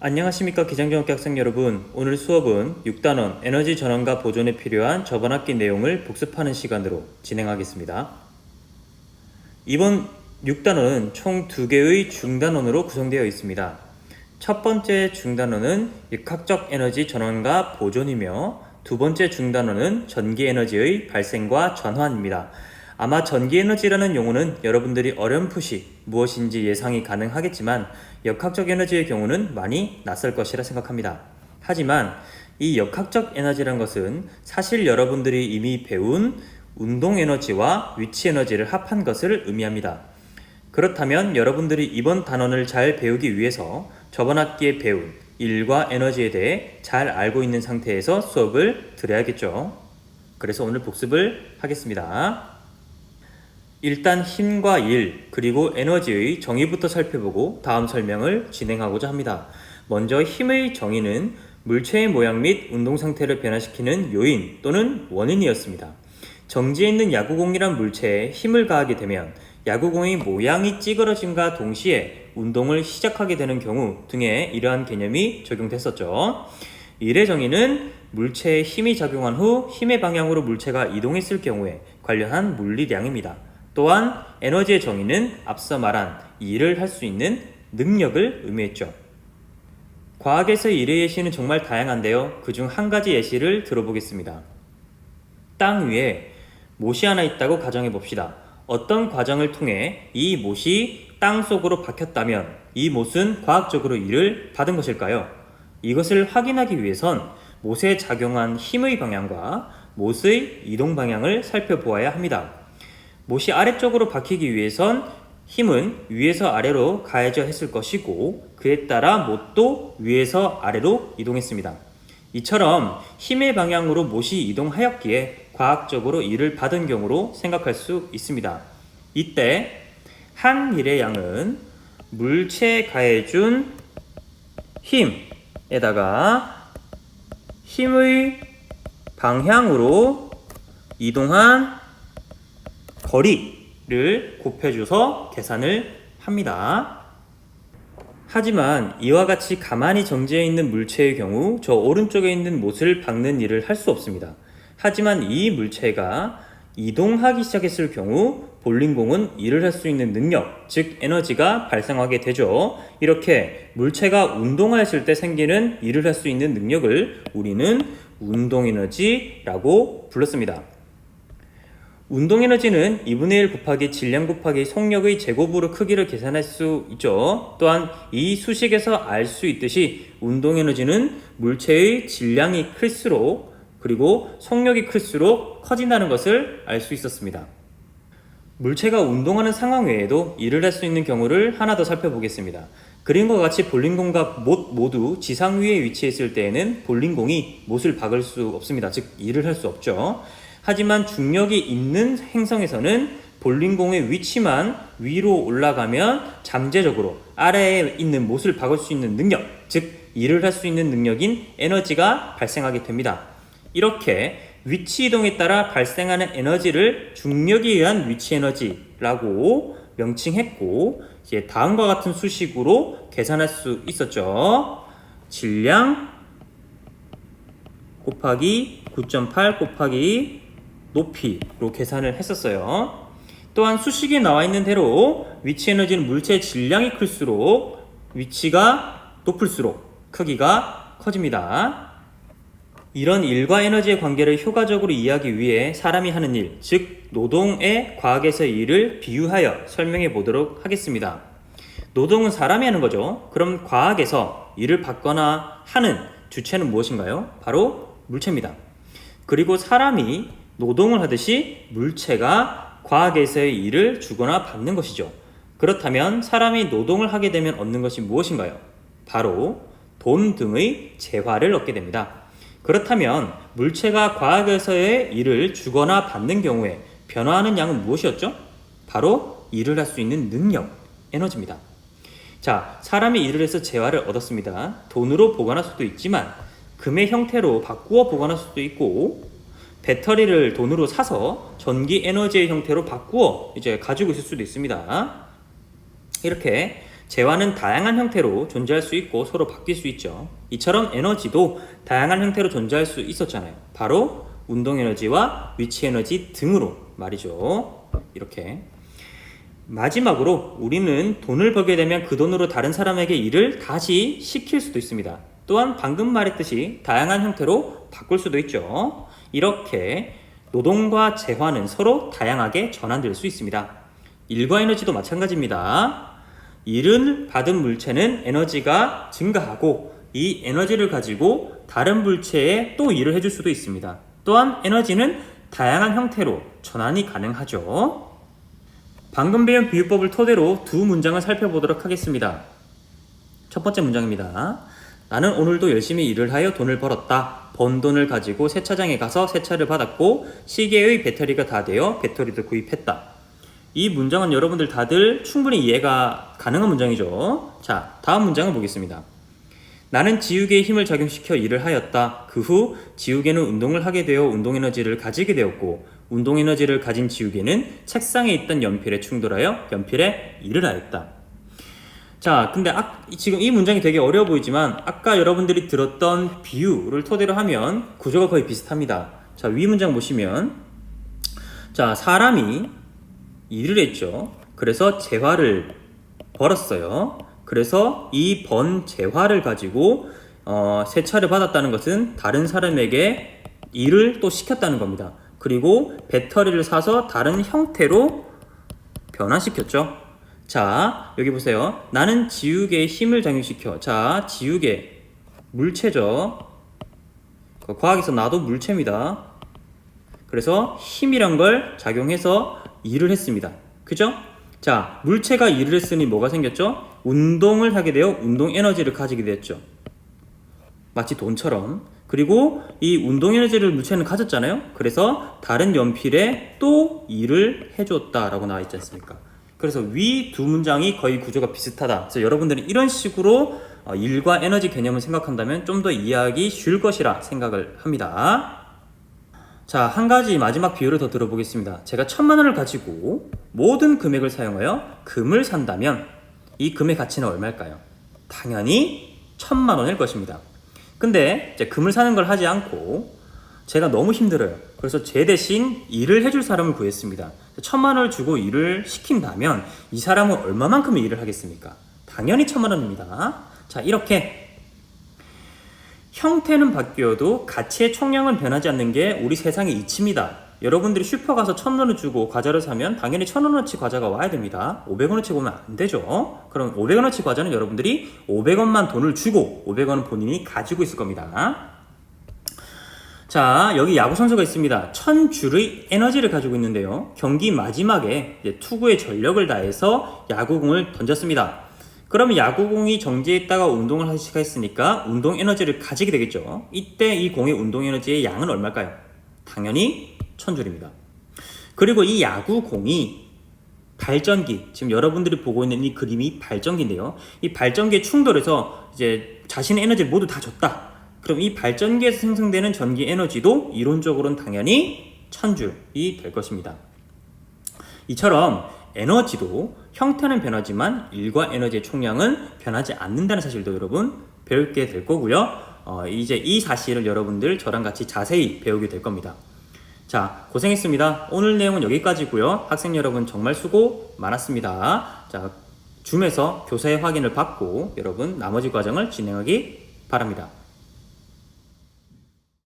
안녕하십니까 기장정학교 학생 여러분. 오늘 수업은 6단원 에너지 전환과 보존에 필요한 저번 학기 내용을 복습하는 시간으로 진행하겠습니다. 이번 6단원은 총 2개의 중단원으로 구성되어 있습니다. 첫 번째 중단원은 역학적 에너지 전환과 보존이며 두 번째 중단원은 전기 에너지의 발생과 전환입니다. 아마 전기에너지라는 용어는 여러분들이 어렴풋이 무엇인지 예상이 가능하겠지만 역학적 에너지의 경우는 많이 낯설 것이라 생각합니다. 하지만 이 역학적 에너지란 것은 사실 여러분들이 이미 배운 운동 에너지와 위치 에너지를 합한 것을 의미합니다. 그렇다면 여러분들이 이번 단원을 잘 배우기 위해서 저번 학기에 배운 일과 에너지에 대해 잘 알고 있는 상태에서 수업을 들어야겠죠. 그래서 오늘 복습을 하겠습니다. 일단 힘과 일, 그리고 에너지의 정의부터 살펴보고 다음 설명을 진행하고자 합니다. 먼저 힘의 정의는 물체의 모양 및 운동 상태를 변화시키는 요인 또는 원인이었습니다. 정지해 있는 야구공이란 물체에 힘을 가하게 되면 야구공의 모양이 찌그러짐과 동시에 운동을 시작하게 되는 경우 등의 이러한 개념이 적용됐었죠. 일의 정의는 물체에 힘이 작용한 후 힘의 방향으로 물체가 이동했을 경우에 관련한 물리량입니다. 또한 에너지의 정의는 앞서 말한 이 일을 할 수 있는 능력을 의미했죠. 과학에서의 일의 예시는 정말 다양한데요. 그중 한 가지 예시를 들어보겠습니다. 땅 위에 못이 하나 있다고 가정해 봅시다. 어떤 과정을 통해 이 못이 땅 속으로 박혔다면 이 못은 과학적으로 일을 받은 것일까요? 이것을 확인하기 위해선 못에 작용한 힘의 방향과 못의 이동 방향을 살펴보아야 합니다. 못이 아래쪽으로 박히기 위해선 힘은 위에서 아래로 가해져 했을 것이고 그에 따라 못도 위에서 아래로 이동했습니다. 이처럼 힘의 방향으로 못이 이동하였기에 과학적으로 일을 받은 경우로 생각할 수 있습니다. 이때 한 일의 양은 물체에 가해준 힘에다가 힘의 방향으로 이동한 거리를 곱해줘서 계산을 합니다. 하지만 이와 같이 가만히 정지해 있는 물체의 경우 저 오른쪽에 있는 못을 박는 일을 할 수 없습니다. 하지만 이 물체가 이동하기 시작했을 경우 볼링공은 일을 할 수 있는 능력, 즉 에너지가 발생하게 되죠. 이렇게 물체가 운동하였을 때 생기는 일을 할 수 있는 능력을 우리는 운동에너지라고 불렀습니다. 운동에너지는 2분의 1 곱하기 질량 곱하기 속력의 제곱으로 크기를 계산할 수 있죠. 또한 이 수식에서 알 수 있듯이 운동에너지는 물체의 질량이 클수록 그리고 속력이 클수록 커진다는 것을 알 수 있었습니다. 물체가 운동하는 상황 외에도 일을 할 수 있는 경우를 하나 더 살펴보겠습니다. 그림과 같이 볼링공과 못 모두 지상 위에 위치했을 때에는 볼링공이 못을 박을 수 없습니다. 즉 일을 할 수 없죠. 하지만 중력이 있는 행성에서는 볼링공의 위치만 위로 올라가면 잠재적으로 아래에 있는 못을 박을 수 있는 능력, 즉 일을 할 수 있는 능력인 에너지가 발생하게 됩니다. 이렇게 위치 이동에 따라 발생하는 에너지를 중력에 의한 위치 에너지라고 명칭했고 이제 다음과 같은 수식으로 계산할 수 있었죠. 질량 곱하기 9.8 곱하기 높이로 계산을 했었어요. 또한 수식에 나와 있는 대로 위치 에너지는 물체의 질량이 클수록 위치가 높을수록 크기가 커집니다. 이런 일과 에너지의 관계를 효과적으로 이해하기 위해 사람이 하는 일, 즉 노동의 과학에서의 일을 비유하여 설명해 보도록 하겠습니다. 노동은 사람이 하는 거죠. 그럼 과학에서 일을 받거나 하는 주체는 무엇인가요? 바로 물체입니다. 그리고 사람이 노동을 하듯이 물체가 과학에서의 일을 주거나 받는 것이죠. 그렇다면 사람이 노동을 하게 되면 얻는 것이 무엇인가요? 바로 돈 등의 재화를 얻게 됩니다. 그렇다면 물체가 과학에서의 일을 주거나 받는 경우에 변화하는 양은 무엇이었죠? 바로 일을 할 수 있는 능력, 에너지입니다. 자, 사람이 일을 해서 재화를 얻었습니다. 돈으로 보관할 수도 있지만 금의 형태로 바꾸어 보관할 수도 있고 배터리를 돈으로 사서 전기 에너지의 형태로 바꾸어 이제 가지고 있을 수도 있습니다. 이렇게 재화는 다양한 형태로 존재할 수 있고 서로 바뀔 수 있죠. 이처럼 에너지도 다양한 형태로 존재할 수 있었잖아요. 바로 운동에너지와 위치에너지 등으로 말이죠. 이렇게. 마지막으로 우리는 돈을 벌게 되면 그 돈으로 다른 사람에게 일을 다시 시킬 수도 있습니다. 또한 방금 말했듯이 다양한 형태로 바꿀 수도 있죠. 이렇게 노동과 재화는 서로 다양하게 전환될 수 있습니다. 일과 에너지도 마찬가지입니다. 일을 받은 물체는 에너지가 증가하고 이 에너지를 가지고 다른 물체에 또 일을 해줄 수도 있습니다. 또한 에너지는 다양한 형태로 전환이 가능하죠. 방금 배운 비유법을 토대로 두 문장을 살펴보도록 하겠습니다. 첫 번째 문장입니다. 나는 오늘도 열심히 일을 하여 돈을 벌었다. 번 돈을 가지고 세차장에 가서 세차를 받았고 시계의 배터리가 다 되어 배터리를 구입했다. 이 문장은 여러분들 다들 충분히 이해가 가능한 문장이죠. 자, 다음 문장을 보겠습니다. 나는 지우개에 힘을 작용시켜 일을 하였다. 그 후 지우개는 운동을 하게 되어 운동에너지를 가지게 되었고 운동에너지를 가진 지우개는 책상에 있던 연필에 충돌하여 연필에 일을 하였다. 자, 근데 지금 이 문장이 되게 어려워 보이지만 아까 여러분들이 들었던 비유를 토대로 하면 구조가 거의 비슷합니다. 자, 위 문장 보시면 자, 사람이 일을 했죠. 그래서 재화를 벌었어요. 그래서 이 번 재화를 가지고 세차를 받았다는 것은 다른 사람에게 일을 또 시켰다는 겁니다. 그리고 배터리를 사서 다른 형태로 변화시켰죠. 자, 여기 보세요. 나는 지우개에 힘을 작용시켜. 자, 지우개 물체죠. 과학에서 나도 물체입니다. 그래서 힘이란 걸 작용해서 일을 했습니다. 그죠? 자, 물체가 일을 했으니 뭐가 생겼죠? 운동을 하게 되어 운동 에너지를 가지게 됐죠. 마치 돈처럼. 그리고 이 운동 에너지를 물체는 가졌잖아요. 그래서 다른 연필에 또 일을 해줬다라고 나와 있지 않습니까? 그래서 위 두 문장이 거의 구조가 비슷하다. 그래서 여러분들은 이런 식으로 일과 에너지 개념을 생각한다면 좀 더 이해하기 쉬울 것이라 생각을 합니다. 자, 한 가지 마지막 비유를 더 들어보겠습니다. 제가 1,000만 원을 가지고 모든 금액을 사용하여 금을 산다면 이 금의 가치는 얼마일까요? 당연히 1,000만 원일 것입니다. 근데 이제 금을 사는 걸 하지 않고 제가 너무 힘들어요. 그래서 제 대신 일을 해줄 사람을 구했습니다. 1,000만 원을 주고 일을 시킨다면 이 사람은 얼마만큼의 일을 하겠습니까? 당연히 1,000만 원입니다. 자, 이렇게 형태는 바뀌어도 가치의 총량은 변하지 않는 게 우리 세상의 이치입니다. 여러분들이 슈퍼 가서 1,000원을 주고 과자를 사면 당연히 1,000원어치 과자가 와야 됩니다. 500원어치 오면 안 되죠. 그럼 500원어치 과자는 여러분들이 500원만 돈을 주고 500원은 본인이 가지고 있을 겁니다. 자, 여기 야구 선수가 있습니다. 1,000줄의 에너지를 가지고 있는데요. 경기 마지막에 투구의 전력을 다해서 야구공을 던졌습니다. 그러면 야구공이 정지해 있다가 운동을 하기 시작했으니까 운동 에너지를 가지게 되겠죠. 이때 이 공의 운동 에너지의 양은 얼마일까요? 당연히 1,000줄입니다. 그리고 이 야구공이 발전기, 지금 여러분들이 보고 있는 이 그림이 발전기인데요. 이 발전기에 충돌해서 이제 자신의 에너지를 모두 다 줬다. 그럼 이 발전기에서 생성되는 전기 에너지도 이론적으로는 당연히 1,000줄이 될 것입니다. 이처럼 에너지도 형태는 변하지만 일과 에너지의 총량은 변하지 않는다는 사실도 여러분 배우게 될 거고요. 이제 이 사실을 여러분들 저랑 같이 자세히 배우게 될 겁니다. 자, 고생했습니다. 오늘 내용은 여기까지고요. 학생 여러분 정말 수고 많았습니다. 자, 줌에서 교사의 확인을 받고 여러분 나머지 과정을 진행하기 바랍니다.